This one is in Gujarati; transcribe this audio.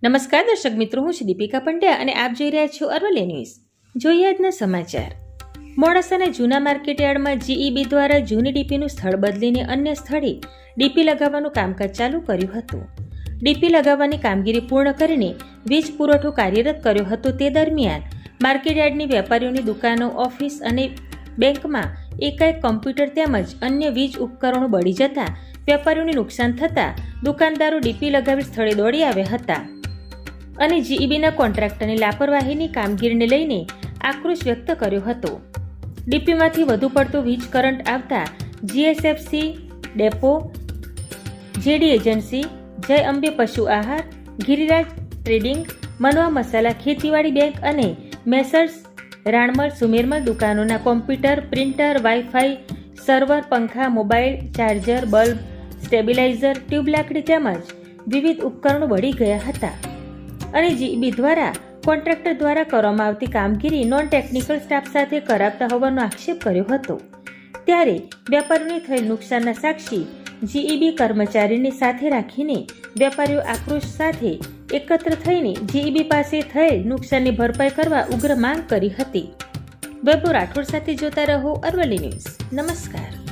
નમસ્કાર દર્શક મિત્રો, હું છું દીપિકા પંડ્યા અને આપ જોઈ રહ્યા છો અરવલ્લી ન્યૂઝ. જોઈએ આજના સમાચાર. મોડાસાના જૂના માર્કેટયાર્ડમાં જીઈબી દ્વારા જૂની ડીપીનું સ્થળ બદલીને અન્ય સ્થળે ડીપી લગાવવાનું કામકાજ ચાલુ કર્યું હતું. ડીપી લગાવવાની કામગીરી પૂર્ણ કરીને વીજ પુરવઠો કાર્યરત કર્યો હતો. તે દરમિયાન માર્કેટયાર્ડની વેપારીઓની દુકાનો, ઓફિસ અને બેંકમાં એકાએક કોમ્પ્યુટર તેમજ અન્ય વીજ ઉપકરણો બળી જતા વેપારીઓને નુકસાન થતાં દુકાનદારો ડીપી લગાવી સ્થળે દોડી આવ્યા હતા અને જીઈબીના કોન્ટ્રાક્ટરની લાપરવાહીની કામગીરીને લઈને આક્રોશ વ્યક્ત કર્યો હતો. ડીપીમાંથી વધુ પડતો વીજ કરંટ આવતા જીએસએફસી ડેપો, જેડી એજન્સી, જય અંબે પશુ આહાર, ગિરિરાજ ટ્રેડિંગ, મનવા મસાલા ખેતીવાડી બેંક અને મેસર્સ રાણમલ સુમેરમલ દુકાનોના કોમ્પ્યુટર, પ્રિન્ટર, વાઈફાઈ, સર્વર, પંખા, mobile, charger, bulb, stabiliser, tube લાકડી તેમજ વિવિધ ઉપકરણો બળી ગયા હતા અને જીઈબી દ્વારા કોન્ટ્રાક્ટર દ્વારા કરવામાં આવતી કામગીરી નોન ટેકનિકલ સ્ટાફ સાથે કરાવતા હોવાનો આક્ષેપ કર્યો હતો. ત્યારે વેપારીઓને થયેલ નુકસાનના સાક્ષી જીઈબી કર્મચારીને સાથે રાખીને વેપારીઓ આક્રોશ સાથે એકત્ર થઈને જીઈબી પાસે થયેલ નુકસાનની ભરપાઈ કરવા ઉગ્ર માંગ કરી હતી. વૈભવ રાઠોડ સાથે જોતા રહો અરવલ્લી ન્યૂઝ. નમસ્કાર.